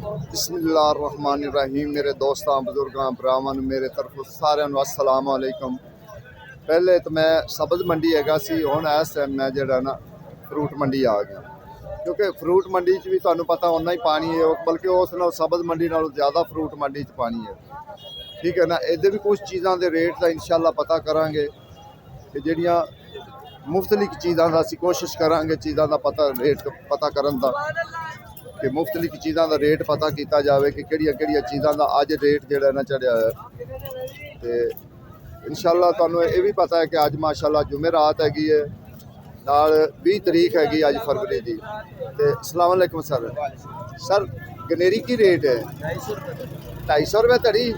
बिस्मिल्लाहिर्रहमानिर्रहीम। मेरे दोस्तों बुजुर्गों भरावां मेरे तरफों सारिਆਂ ਨੂੰ अस्सलाम वालेकुम। पहले तो मैं सब्ज़ मंडी हैगा सी, हुण इस टाइम मैं जिहड़ा ना फ्रूट मंडी आ गया, क्योंकि फ्रूट मंडी च भी तुहानूं पता उन्ना ही पानी है, बल्कि उस नाल सब्ज़ मंडी नालों ज़्यादा फ्रूट मंडी च पानी है। ठीक है ना। इहदे भी कुछ चीज़ां दे रेट दा इंशाअल्लाह पता करांगे कि जिहड़ियां मुख्तलिफ चीज़ां दा असीं कोशिश करांगे चीज़ां दा पता रेट पता करन दा कि मुख्तलिफ चीज़ों का रेट पता किया जाए कि किहड़ियां चीज़ों का अज रेट जो ना चढ़िया है। तो इंशाअल्लाह तुहानूं ये भी पता है कि अज माशाअल्लाह जुमेरात हैगी है, नाल 20 तरीक हैगी अज फरवरी की। तो अस्सलाम वालेकुम सर। सर गनेरी की रेट है? 250 रुपये धड़ी।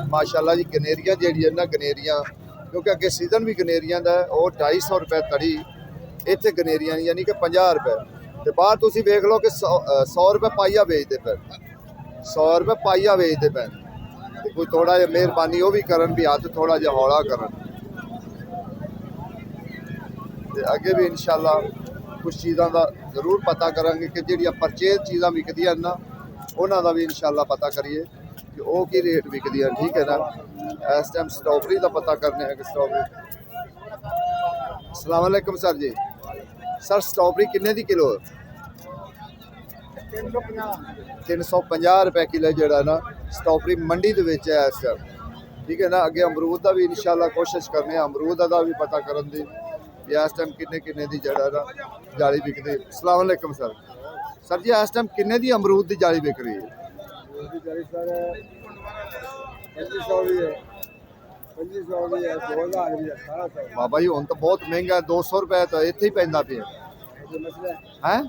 माशाअल्लाह जी गनेरियां जिहड़ियां ना गनेरियां, क्योंकि अगे सीजन भी गनेरियां दा है, और 250 रुपये धड़ी इत्थे गनेरियां यानी कि 50 रुपये। तो बाहर तुसीं वेख लो कि 100 रुपये पाइया बेचते पे, 100 रुपये पाइया बेचते पे। तो कोई थोड़ा जिहा मेहरबानी वो भी करन भी हाथ थोड़ा जिहा हौला करन। तो अगे भी इंशाअल्लाह कुछ चीज़ों का जरूर पता करांगे कि जिहड़ियां परचेज चीज़ां विकदियां ना उन्हां दा भी इंशाअल्लाह पता करिए कि वो की रेट विकदियां। ठीक है ना। इस टाइम स्ट्रॉबेरी का पता करने हैं कि स्ट्रॉबेरी। अस्सलाम वालेकुम सर जी। सर स्ट्रॉबेरी किन्ने दी किलो? 350 रुपये किलो जो ना स्ट्रॉबेरी मंडी के विच है इस टाइम। ठीक है ना। अगे अमरूद का भी इंशाअल्लाह कोशिश करने अमरूद का भी पता करन दी कि इस टाइम किन्ने किन्ने दी जड़ा ना जाली बिकदी। अस्सलाम वालेकुम सर। सर जी इस टाइम किन्ने दी अमरूद की जाली बिक रही है? बाबा जी हुण तो बहुत महंगा है, 200 रुपये तो इत्थे ही पैंदा पिया है।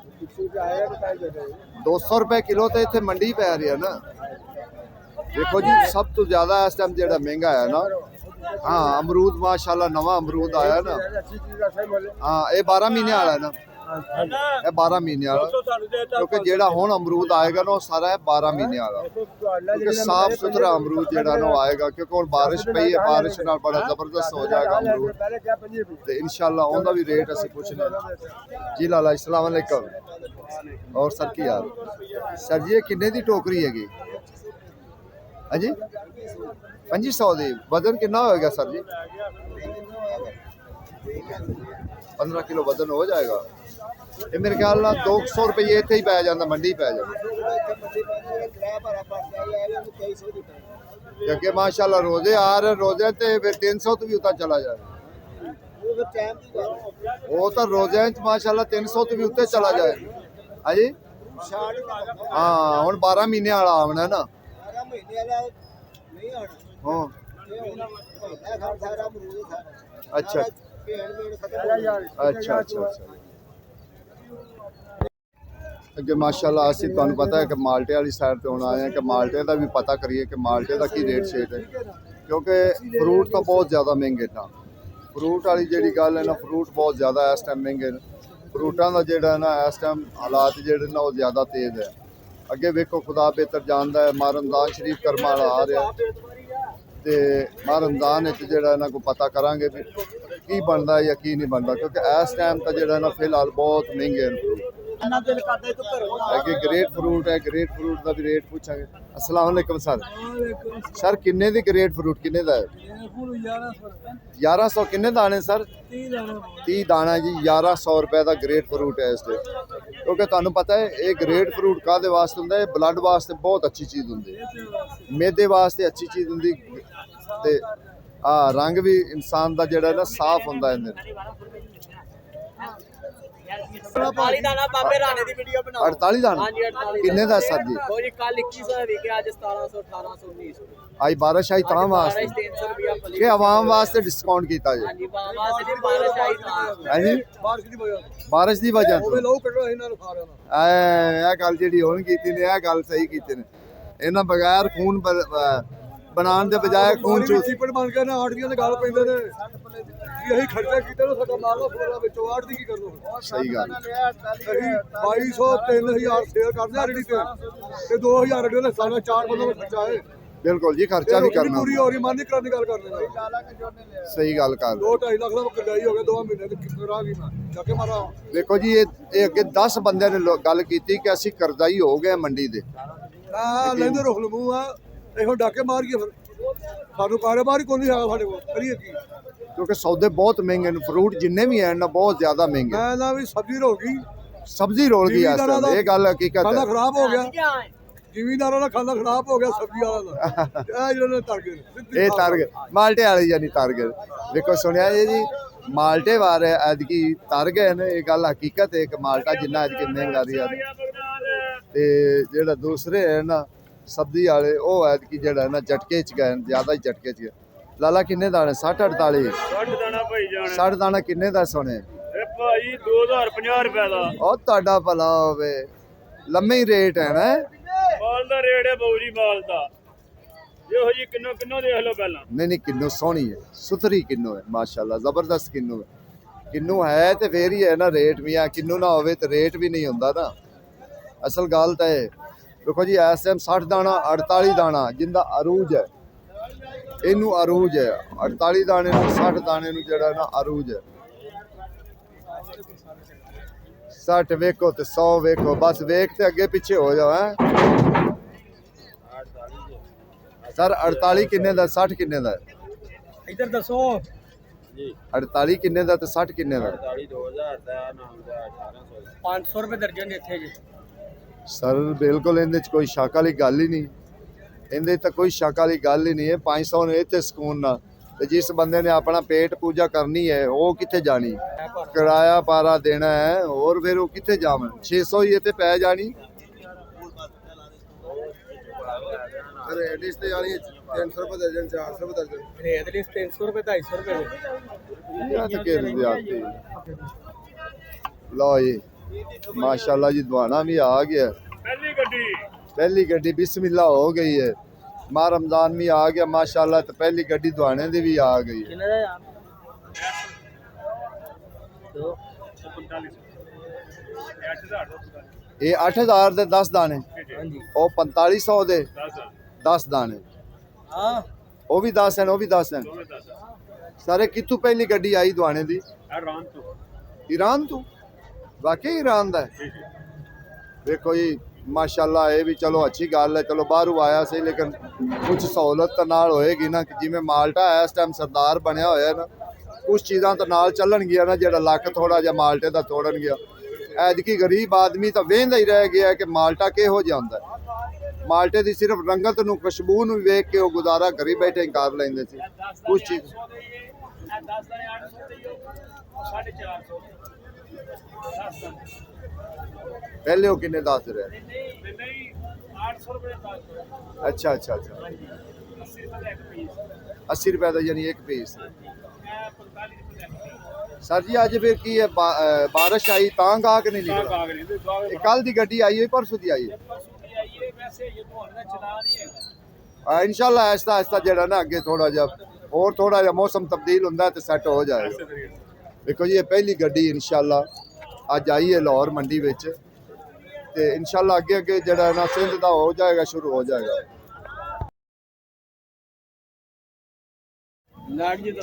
200 रुपये किलो तो इत्थे मंडी पै रही है ना। देखो जी सब तो ज्यादा इस टाइम जो महंगा है ना, हाँ अमरूद माशाल्लाह नवा अमरूद आया ना। हाँ ये 12 महीने वाला है ना, ये 12 महीने वाला, क्योंकि जेड़ा हुण अमरूद आएगा ना सारा है 12 महीने वाला, क्योंकि साफ सुथरा अमरूद जेड़ा ना आएगा, क्योंकि हुण बारिश पई है, बारिश नाल बड़ा जबरदस्त हो जाएगा अमरूद। तो इंशाअल्लाह उनका भी रेट असीं पुछने जी। लाला अस्सलाम वालेकुम। और सर की हाल? सर जी ये किन्ने दी टोकरी हैगी? हाँ जी 2500 दी। वजन कितना होएगा सर जी? 15 किलो वजन हो जाएगा। ये मेरे ख्याल ना 200 रुपये इत्थे ही पै जांदा, मंडी पै जांदा, क्योंकि माशाल्लाह रोजे आ रहे, रोजे ते फिर 300 तो भी उतना चला जाए। वो तो रोजे माशाल्लाह 300 तो भी उत्ते चला जाए। हाँ जी हाँ हुण 12 महीने वाला आना ना। हाँ अच्छा अच्छा अच्छा। अगे माशाल्लाह असीं तुहानूं पता है कि माल्टे वाली साइड तो हुण आए हैं कि माल्टे का भी पता करिए कि माल्टे का की रेट शेट है, क्योंकि फ्रूट तो बहुत ज़्यादा महंगे ना। फ्रूट वाली जी गल है ना, फ्रूट बहुत ज़्यादा इस टाइम महंगे ने। फ्रूटां का जोड़ा ना इस टाइम हालात जोड़े ना वो ज़्यादा तेज़ है। अगे वेखो खुदा बेहतर जानता है, माह रमज़ान शरीफ कर्म वाला आ रहा, तो माह रमज़ान जोड़ा ना को पता करांगे भी की बनता है या की नहीं बनता, क्योंकि इस टाइम का जोड़ा ना फिलहाल बहुत महंगे हैं फ्रूट। अगे ग्रेट फ्रूट है, ग्रेट फ्रूट का भी रेट पूछांगे। अस्सलाम वालेकुम सर। सर किन्ने दी ग्रेट फ्रूट किन्ने दा है? 1100 किन्ने दाने सर? 30 दाना जी। 1100 रुपये का ग्रेट फ्रूट है इस टाइम, क्योंकि तुहानूं पता है ये ग्रेट फ्रूट काहदे वास्ते हुंदा है? ब्लड वास्ते बहुत अच्छी चीज़ हुंदी है, मैदे वास्ते अच्छी चीज़ हुंदी, ते हाँ रंग भी इंसान का जोड़ा ना साफ हुंदा है। 48 दाना किन्ने दा सर जी? आई बारिश आई तां वास्ते कि आवाम वास्ते डिस्काउंट किया जी? बारिश की वजह गल जी हुण कीती ने, गल सही कीती ने। इन्हां बगैर खून बनाने के बजाय खून चूस बन के ना आड़तियां दे गल पैंदे ने। यही खर्चा कीते ना साडा माल फुला विचों आड़ती की करनो। सही गल 2200 3000 सेल करदे आ रेडी ते 2000 रेडी ने साडा 4 बंदों दा खर्चा है। बिल्कुल जी खर्चा भी करना पूरी हो रही मान नहीं कराने गल करने। सही गल कर 2-2.5 लाख दा करजाई हो गया 2 महीने ते करांगी मैं जाके मारा। देखो जी ये अगे 10 बंदे ने गल कीती कि असीं करजाई हो गए मंडी दे, ਆ ਲੈਂਦੇ ਰੁਖ ਲਮੂ ਆ ਇਹੋ ਡਾਕੇ ਮਾਰ ਕੇ ਫਿਰ ਸਾਨੂੰ ਕਾਰੋਬਾਰ ਹੀ ਕੋਈ ਨਹੀਂ ਹੈਗਾ ਸਾਡੇ ਕੋਲ ਕਰੀਏ ਕੀ ਕਿਉਂਕਿ ਸੌਦੇ ਬਹੁਤ ਮਹਿੰਗੇ ਨੇ ਫਰੂਟ ਜਿੰਨੇ ਵੀ ਹਨ ਨਾ ਬਹੁਤ ਜ਼ਿਆਦਾ ਮਹਿੰਗੇ ਮੈਂ ਨਾ ਵੀ ਸਬਜ਼ੀ ਰੋ ਗਈ ਸਬਜ਼ੀ ਰੋਲ ਗਈ ਇਸ ਟਾਈਮ ਇਹ ਗੱਲ ਹਕੀਕਤ ਖਾਣਾ ਹੈ ਖਰਾਬ ਹੋ ਗਿਆ ਜ਼ਿਮੀਂਦਾਰਾਂ ਦਾ ਖਾਣਾ ਖਰਾਬ ਹੋ ਗਿਆ ਸਬਜ਼ੀ ਵਾਲਾ ਦਾ ਇਹ ਜਿਹੜੇ ਨੇ ਤੜਕੇ ਇਹ ਤਾਰਗੇ ਮਾਲਟੇ ਵਾਲੇ ਜਾਨੀ ਤਾਰਗੇ ਦੇਖੋ ਸੁਣਿਆ ਜੀ ਮਾਲਟੇ ਵਾਰ ਐਤਕੀ ਤਰ ਗਏ ਨੇ ਇਹ ਗੱਲ ਹਕੀਕਤ ਹੈ ਕਿ ਮਾਲਟਾ ਜਿੰਨਾ ਐਤਕੀ ਮਹਿੰਗਾ ਰਿਹਾ ਤੇ ਜਿਹੜਾ ਦੂਸਰੇ ਹੈ ਨਾ ਸਬਜ਼ੀ ਵਾਲੇ ਉਹ ਐਤਕੀ ਜਿਹੜਾ ਨਾ ਝਟਕੇ ਚ ਗਏ ਜ਼ਿਆਦਾ ਹੀ ਝਟਕੇ ਚ ਗਏ ਲਾਲਾ ਕਿੰਨੇ ਦਾਣੇ 60 48 60 ਦਾਣਾ ਭਾਈ ਜਾਣ 60 ਦਾਣਾ ਕਿੰਨੇ ਦਾ ਸੁਣੇ ਇਹ ਭਾਈ 2050 ਰੁਪਏ ਦਾ ਉਹ ਤੁਹਾਡਾ ਭਲਾ ਹੋਵੇ ਲੰਮੇ ਹੀ ਰੇਟ ਹੈ ਨਾ ਮਾਲ ਦਾ ਰੇਟ ਹੈ ਬਾਊ ਜੀ ਮਾਲ ਦਾ ਇਹੋ ਜੀ ਕਿੰਨੋ ਕਿੰਨੋ ਦੇਖ ਲਓ ਪਹਿਲਾਂ ਨਹੀਂ ਨਹੀਂ ਕਿੰਨੂ ਸੋਹਣੀ ਹੈ ਸੁਥਰੀ ਕਿੰਨੂ ਹੈ ਮਾਸ਼ਾਅੱਲਾ ਜ਼ਬਰਦਸਤ ਕਿੰਨੂ ਹੈ ਕਿੰਨੂ ਹੈ ਤੇ ਫੇਰ ਹੀ ਹੈ ਨਾ ਰੇਟ ਵੀ ਆ ਕਿੰਨੂ ਨਾ ਹੋਵੇ ਤੇ ਰੇਟ ਵੀ ਨਹੀਂ ਹੁੰਦਾ ਨਾ ਅਸਲ ਗੱਲ ਤਾਂ ਇਹ ਦੇਖੋ ਜੀ ਇਸ ਟਾਈਮ 60 ਦਾਣਾ 48 ਦਾਣਾ ਜਿੰਦਾ ਅਰੂਜ ਹੈ ਇਹਨੂੰ ਅਰੂਜ ਹੈ 48 ਦਾਣੇ ਨੂੰ 60 ਦਾਣੇ ਨੂੰ ਜਿਹੜਾ ਨਾ ਅਰੂਜ ਹੈ 60 ਵੇਖੋ ਤੇ 100 ਵੇਖੋ ਬਸ ਵੇਖ ਤੇ ਅੱਗੇ ਪਿੱਛੇ ਹੋ ਜਾਓ ਹੈ ਸਰ 48 ਕਿੰਨੇ ਦਾ 60 ਕਿੰਨੇ ਦਾ ਇੱਧਰ ਦੱਸੋ ਜੀ 48 ਕਿੰਨੇ ਦਾ ਤੇ 60 ਕਿੰਨੇ ਦਾ 48 2000 ਦਾ ਨਾਮ ਦਾ 1800 500 ਰੁਪਏ ਦਰਜਨ ਇੱਥੇ ਜੀ ਸਰ ਬਿਲਕੁਲ ਇਹਦੇ ਚ ਕੋਈ ਸ਼ੱਕ ਵਾਲੀ ਗੱਲ ਹੀ ਨਹੀਂ ਇਹਦੇ ਤਾਂ ਕੋਈ ਸ਼ੱਕ ਵਾਲੀ ਗੱਲ ਹੀ ਨਹੀਂ ਹੈ 500 ਨੇ ਇੱਥੇ ਸਕੂਨ ਨਾਲ ਤੇ ਜਿਸ ਬੰਦੇ ਨੇ ਆਪਣਾ ਪੇਟ ਪੂਜਾ ਕਰਨੀ ਹੈ ਉਹ ਕਿੱਥੇ ਜਾਣੀ ਕਿਰਾਇਆ ਪਾਰਾ ਦੇਣਾ ਹੈ ਹੋਰ ਫਿਰ ਉਹ ਕਿੱਥੇ ਜਾਵਣ 600 ਹੀ ਇੱਥੇ ਪੈ ਜਾਣੀ ਰੇਟ ਤੇ ਵਾਲੀ 300 ਰੁਪਏ ਦਰਜਨ 400 ਰੁਪਏ ਦਰਜਨ ਰੇਟ ਲਿਸਟ 300 ਰੁਪਏ 250 ਰੁਪਏ ਇਹ ਤਾਂ ਕਿ ਜ਼ਿਆਦਤੀ ਲਓ ਜੀ ਮਾਸ਼ਾਅੱਲਾ ਜੀ ਦਵਾਨਾ ਵੀ ਆ ਗਿਆ ਪਹਿਲੀ ਗੱਡੀ ਬਿਸमिल्लाह हो गई है माह रमजान भी आ गया माशाल्लाह तो पहली गड्डी दवाने दी भी आ गई है ਕਿੰਨੇ ਦਾ ਯਾਰ ये 8000 ਦੇ 10 ਦਾਣੇ ਹਾਂਜੀ ਉਹ 4500 ਦੇ 10 ਦਾਣੇ ਹਾਂ ਉਹ ਵੀ 10 ਹਨ ਉਹ ਵੀ 10 ਹਨ ਸਾਰੇ ਕਿੱਥੋਂ ਪਹਿਲੀ ਗੱਡੀ ਆਈ ਦਵਾਨੇ ਦੀ ईरान ਤੋਂ ਵਾਕਈ ईरान ਦਾ ਹੈ ਦੇਖੋ ਜੀ ਮਾਸ਼ਾਅੱਲਾ ਇਹ ਵੀ ਚਲੋ ਅੱਛੀ ਗੱਲ ਹੈ ਚਲੋ ਬਾਹਰੋਂ ਆਇਆ ਸੀ ਲੇਕਿਨ ਕੁਝ ਸਹੂਲਤ ਤਾਂ ਨਾਲ ਹੋਏਗੀ ਨਾ ਕਿ ਜਿਵੇਂ ਮਾਲਟਾ ਇਸ ਟਾਈਮ ਸਰਦਾਰ ਬਣਿਆ ਹੋਇਆ ਨਾ ਕੁਝ ਚੀਜ਼ਾਂ ਤਾਂ ਨਾਲ ਚੱਲਣਗੀਆਂ ਨਾ ਜਿਹੜਾ ਲੱਕ ਥੋੜਾ ਜਿਹਾ ਮਾਲਟੇ ਦਾ ਤੋੜਨ ਗਿਆ ਐਤਕੀ ਗਰੀਬ ਆਦਮੀ ਤਾਂ ਵੇਂਦਾ ਹੀ ਰਹਿ ਗਿਆ ਕਿ ਮਾਲਟਾ ਕਿਹੋ ਜਿਹਾ ਹੁੰਦਾ ਹੈ। ਮਾਲਟੇ ਦੀ ਸਿਰਫ ਰੰਗਤ ਨੂੰ ਖੁਸ਼ਬੂ ਨੂੰ ਵੇਖ ਕੇ ਉਹ ਗੁਜ਼ਾਰਾ ਘਰੀ ਬੈਠੇ ਕਰ ਲੈਂਦੇ ਸੀ ਕੁਝ ਚੀਜ਼ ਪਹਿਲੇ ਉਹ ਕਿੰਨੇ ਦੱਸ ਰਹੇ ਅੱਛਾ ਅੱਛਾ ਅੱਛਾ 80 ਰੁਪਏ ਦਾ ਯਾਨੀ ਇੱਕ ਪੀਸ ਸਰ ਜੀ ਅੱਜ ਫਿਰ ਕੀ ਹੈ ਬਾਰਿਸ਼ ਆਈ ਤਾਂ ਗਾਹਕ ਨਹੀਂ ਨਿਕਲਿਆ ਕੱਲ ਦੀ ਗੱਡੀ ਆਈ ਹੈ ਪਰਸੋਂ ਦੀ ਆਈ ਹੈ इंशाल्लाह आहिस्ता आहिस्ता ਜਿਹੜਾ ਨਾ ਅੱਗੇ ਥੋੜਾ ਜਿਹਾ ਹੋਰ ਥੋੜਾ ਜਿਹਾ ਮੌਸਮ ਤਬਦੀਲ ਹੁੰਦਾ ਤੇ ਸੈੱਟ ਹੋ ਜਾਏਗਾ ਦੇਖੋ ਜੀ ਇਹ ਪਹਿਲੀ ਗੱਡੀ ਇੰਸ਼ਾਅੱਲਾ ਅੱਜ ਆਈ ਹੈ ਲਾਹੌਰ ਮੰਡੀ ਵਿੱਚ ਤੇ ਇੰਸ਼ਾਅੱਲਾ ਅੱਗੇ ਅੱਗੇ ਜਿਹੜਾ ਨਾ ਸਿੰਧ ਦਾ ਹੋ ਜਾਏਗਾ ਸ਼ੁਰੂ ਹੋ ਜਾਏਗਾ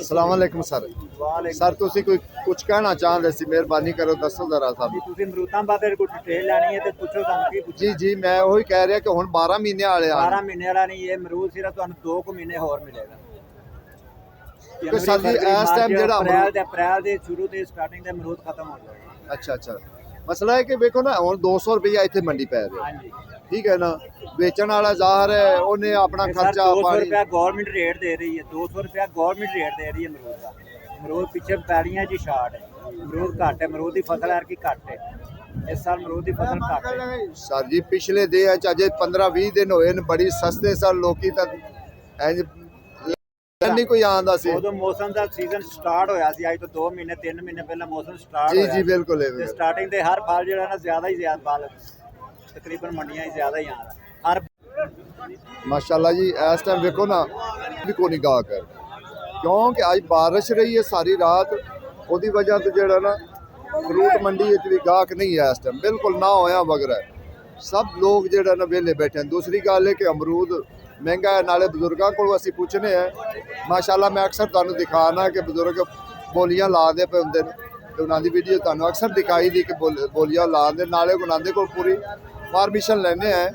अस्सलाम वालेकुम सर सर ਤੁਸੀਂ ਕੋਈ ਕੁਝ ਕਹਿਣਾ ਚਾਹੁੰਦੇ ਸੀ ਮਿਹਰਬਾਨੀ ਕਰੋ ਦੱਸੋ ਜ਼ਰਾ ਸਾਨੂੰ ਤੁਸੀਂ ਮਰੂਤਾਂ ਬਾਰੇ ਕੋਈ ਡਿਟੇਲ ਲੈਣੀ ਹੈ ਤੇ ਪੁੱਛੋ ਸਾਨੂੰ ਕੀ ਪੁੱਛਣਾ ਜੀ ਜੀ ਮੈਂ ਉਹੀ ਕਹਿ ਰਿਹਾ ਕਿ ਹੁਣ 12 ਮਹੀਨੇ ਵਾਲੇ ਆ 12 ਮਹੀਨੇ ਵਾਲਾ ਨਹੀਂ ਇਹ ਅਮਰੂਦ ਸਿਰਫ ਤੁਹਾਨੂੰ 2 ਕੁ ਮਹੀਨੇ ਹੋਰ ਮਿਲੇਗਾ ਕਿ ਸਰ ਜੀ ਇਸ ਟਾਈਮ ਜਿਹੜਾ ਅਪ੍ਰੈਲ ਦੇ ਸ਼ੁਰੂ ਤੇ ਸਟਾਰਟਿੰਗ ਦੇ ਅਮਰੂਦ ਖਤਮ ਹੋ ਜਾਏਗਾ ਅੱਛਾ ਅੱਛਾ ਮਸਲਾ ਹੈ ਕਿ ਵੇਖੋ ਨਾ ਹੁਣ 200 ਰੁਪਏ ਇੱਥੇ ਮੰਡੀ ਪੈ ਰਹੀ ਹਾਂਜੀ ਠੀਕ ਹੈ ਨਾ ਵੇਚਣ ਵਾਲਾ ਜ਼ਾਹਰ ਹੈ ਉਹਨੇ ਆਪਣਾ ਖਰਚਾ 200 ਪਾਣੀ ਰੁਪਏ ਗਵਰਨਮੈਂਟ ਰੇਟ ਦੇ ਰਹੀ ਹੈ 200 ਰੁਪਏ ਗਵਰਨਮੈਂਟ ਰੇਟ ਦੇ ਰਹੀ ਹੈ ਅਮਰੂਦ ਦਾ ਅਮਰੂਦ ਪਿੱਛੇ ਪੈੜੀਆਂ ਜੀ ਸ਼ਾਰਟ ਹੈ ਅਮਰੂਦ ਘੱਟ ਹੈ ਅਮਰੂਦ ਦੀ ਫਸਲ ਐਰ ਕੀ ਘੱਟ ਹੈ ਇਸ ਸਾਲ ਅਮਰੂਦ ਦੀ ਫਸਲ ਘੱਟ ਹੈ ਸਰ ਜੀ ਪਿਛਲੇ ਦੇ ਅਜੇ 15-20 ਦਿਨ ਹੋਏ ਨੇ ਬੜੀ ਸਸਤੇ ਸਰ ਲੋਕੀ ਤਾਂ ਇੰਜ ਨਹੀਂ ਕੋਈ ਆਂਦਾ ਸੀ ਉਦੋਂ ਮੌਸਮ ਦਾ ਸੀਜ਼ਨ ਸਟਾਰਟ ਹੋਇਆ ਸੀ ਅੱਜ ਤੋਂ 2 ਮਹੀਨੇ 3 ਮਹੀਨੇ ਪਹਿਲਾਂ ਮੌਸਮ ਸਟਾਰਟ ਜੀ ਹੋਇਆ ਜੀ ਬਿਲਕੁਲ ਤੇ ਸਟਾਰਟਿੰਗ ਦੇ ਹਰ ਫਲ ਜਿਹੜਾ ਨਾ ਜ਼ਿਆਦਾ ਹੀ ਜ਼ਿਆਦਾ ਫਲ ਤਕਰੀਬਨ ਮੰਡੀਆਂ ਹੀ ਜ਼ਿਆਦਾ ਹੀ ਆ ਰਹਾ ਹਰ ਮਾਸ਼ਾਅੱਲਾ ਜੀ ਇਸ ਟਾਈਮ ਵੇਖੋ ਨਾ ਵੀ ਕੋਈ ਨਿਗਾਹ ਕਰ ਕਿਉਂਕਿ ਅੱਜ ਬਾਰਿਸ਼ ਰਹੀ ਹੈ ਸਾਰੀ ਰਾਤ ਉਹਦੀ ਵਜ੍ਹਾ ਤੋਂ ਜਿਹੜਾ ਨਾ ਫਰੂਟ ਮੰਡੀ ਵਿੱਚ ਵੀ ਗਾਹਕ ਨਹੀਂ ਹੈ ਇਸ ਟਾਈਮ ਬਿਲਕੁਲ ਨਾ ਹੋਇਆ ਵਗੈਰਾ ਸਭ ਲੋਕ ਜਿਹੜਾ ਨਾ ਵਿਹਲੇ ਬੈਠੇ ਹਨ ਦੂਸਰੀ ਗੱਲ ਹੈ ਕਿ ਅਮਰੂਦ ਮਹਿੰਗਾ ਹੈ ਨਾਲੇ ਬਜ਼ੁਰਗਾਂ ਕੋਲ ਅਸੀਂ ਪੁੱਛਨੇ ਆ ਮਾਸ਼ਾਅੱਲਾ ਮੈਂ ਅਕਸਰ ਤੁਹਾਨੂੰ ਦਿਖਾਣਾ ਕਿ ਬਜ਼ੁਰਗ ਬੋਲੀਆਂ ਲਾਉਂਦੇ ਪਏ ਹੁੰਦੇ ਨੇ ਤੇ ਉਹਨਾਂ ਦੀ ਵੀਡੀਓ ਤੁਹਾਨੂੰ ਅਕਸਰ ਦਿਖਾਈ ਦੀ ਕਿ ਬੋਲੀਆਂ ਲਾਉਂਦੇ ਨਾਲੇ ਉਹਨਾਂ ਦੇ ਕੋਲ ਪੂਰੀ ਪਰਮਿਸ਼ਨ ਲੈਣੇ ਆ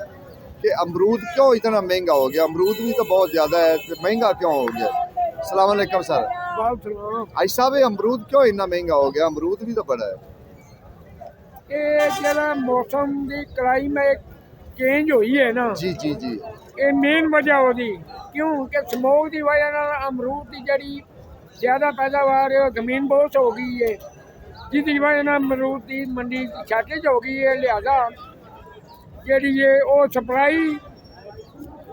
कि अमरूद क्यों इतना महंगा हो गया। अमरूद भी तो बहुत ज़्यादा है, तो महंगा क्यों हो गया। अस्सलाम वालेकुम सर। भाई साहब, ये अमरूद क्यों इतना महंगा हो गया। अमरूद भी तो बड़ा है। ਇਹ ਜਿਹੜਾ ਮੌਸਮ ਦੀ ਕਲਾਈਮੇਟ ਚੇਂਜ ਹੋਈ ਹੈ ਨਾ, जी जी जी। ਇਹ ਮੇਨ ਵਜ੍ਹਾ ਉਹਦੀ ਕਿਉਂ ਕਿ ਸਮੋਕ ਦੀ ਵਜ੍ਹਾ ਨਾਲ ਅਮਰੂਦ ਦੀ ਜਿਹੜੀ ਜ਼ਿਆਦਾ ਪੈਦਾਵਾਰ ਹੈ ਉਹ ਜ਼ਮੀਨ ਬੋਸ ਹੋ ਗਈ ਹੈ, ਜਿਹਦੀ ਵਜ੍ਹਾ ਨਾਲ ਅਮਰੂਦ ਦੀ ਮੰਡੀ ਸ਼ਾਰਟੇਜ ਹੋ ਗਈ ਹੈ। ਲਿਹਾਜ਼ਾ ਜਿਹੜੀ ਹੈ ਉਹ ਸਪਲਾਈ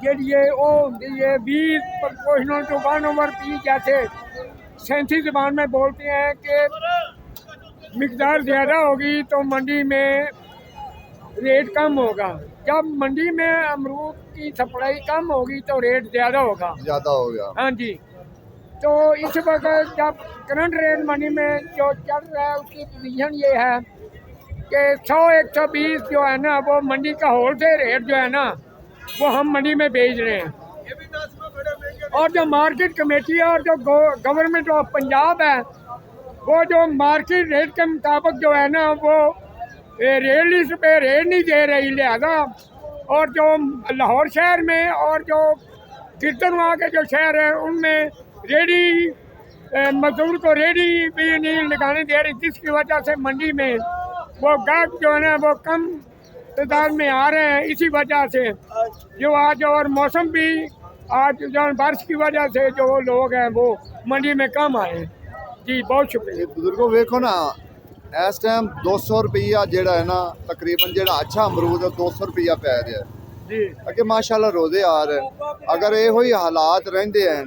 ਜਿਹੜੀ ਹੈ ਉਹ ਹੁੰਦੀ है 20 प्रोपोर्शनल टू 1/P। जैसे सैंसी ज़बान में बोलते हैं कि मिकदार ज़्यादा होगी तो मंडी में रेट कम होगा। जब मंडी में अमरूद की सप्लाई कम होगी तो रेट ज़्यादा होगा। ज़्यादा हो गया। हाँ जी, तो इस वक्त जब करंट रेट मंडी में जो चल रहा है उसकी पोजीशन ये है कि 100-120 जो है ना वो मंडी का होलसेल रेट जो है ना वो हम मंडी में बेच रहे हैं। और जो मार्केट कमेटी है और जो गवर्नमेंट ऑफ पंजाब है वो जो मार्केट रेट के मुताबिक जो है ना वो रेट लिस्ट पे रेट नहीं दे रही। लिहाजा और जो लाहौर शहर में और जो कीर्तनवा के जो शहर है उनमें रेडी मजदूर को रेडी भी नहीं लगाने दे रही, जिसकी वजह से मंडी में वो गाहक जो है ना वो कम तादाद में आ रहे हैं। इसी वजह से जो आज और मौसम भी आज जो बारिश की वजह से जो लोग हैं वो मंडी में कम आए हैं। जी बहुत शुक्रिया। बुजुर्गो वेखो ना, इस टाइम 200 रुपया जेड़ा है ना तकरीबन जेड़ा अच्छा अमरूद है 200 रुपया पै रहा है जी। अगे माशाल्लाह रोजे आ रहे। अगर यो ही हालात रहिंदे हैं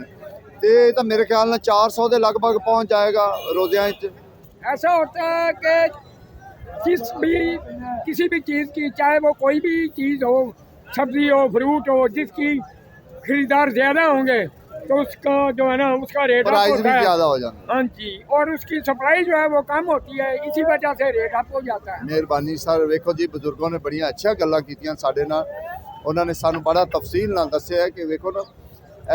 तो मेरे ख्याल में 400 के लगभग पहुँच जाएगा रोज़ियां च। ऐसा होता है कि किसी भी चीज़ की, चाहे वो कोई भी चीज़ हो, सब्जी हो, फ्रूट हो, जिसकी खरीदार ज़्यादा होंगे तो उसका जो है ना उसका रेट प्राइस भी है। ज़्यादा हो जाता हाँ जी, और उसकी सप्लाई जो है वो कम होती है, इसी वजह से रेट अप हो जाता है। है। मेहरबानी सर। वेखो जी, बुजुर्गों ने बड़िया अच्छा गल्लां कीतियां साडे नाल। उन्होंने सानू बड़ा तफसील नाल दस्सिया है कि वेखो ना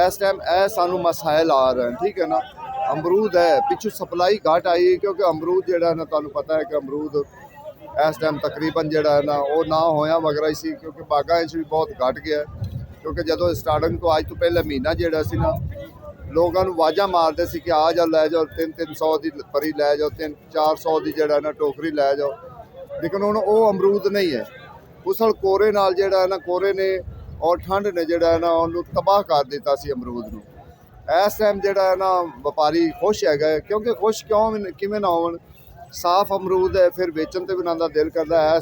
इस टाइम ए सानू मसाइल आ रहे हैं, ठीक है ना। अमरूद है पिछू सप्लाई घट आई क्योंकि अमरूद जेड़ा ना तुहानू पता है कि अमरूद इस टाइम तकरीबन जेड़ा है ना वो ना होया वगैरह सी, क्योंकि बागां च भी बहुत घट गया है। क्योंकि जदों स्टार्टिंग तो अज तो पहले महीना जेड़ा सी ना लोगों को आवाज़ा मारते सी कि आ जाओ लै जाओ 300 की परी लै जाओ 400 की जेड़ा ना टोकरी लै जाओ, लेकिन हुण वो अमरूद नहीं है। उसल कोरे नाल जेड़ा है ना कोरे ने और ठंड ने जेड़ा है ना उन्होंने तबाह कर दिता सी अमरूद नूं। इस टाइम जेड़ा है ना व्यापारी खुश है, क्योंकि खुश क्यों किवें ना होवन, साफ अमरूद है फिर बेचण ते भी उन्हां दा दिल करदा है।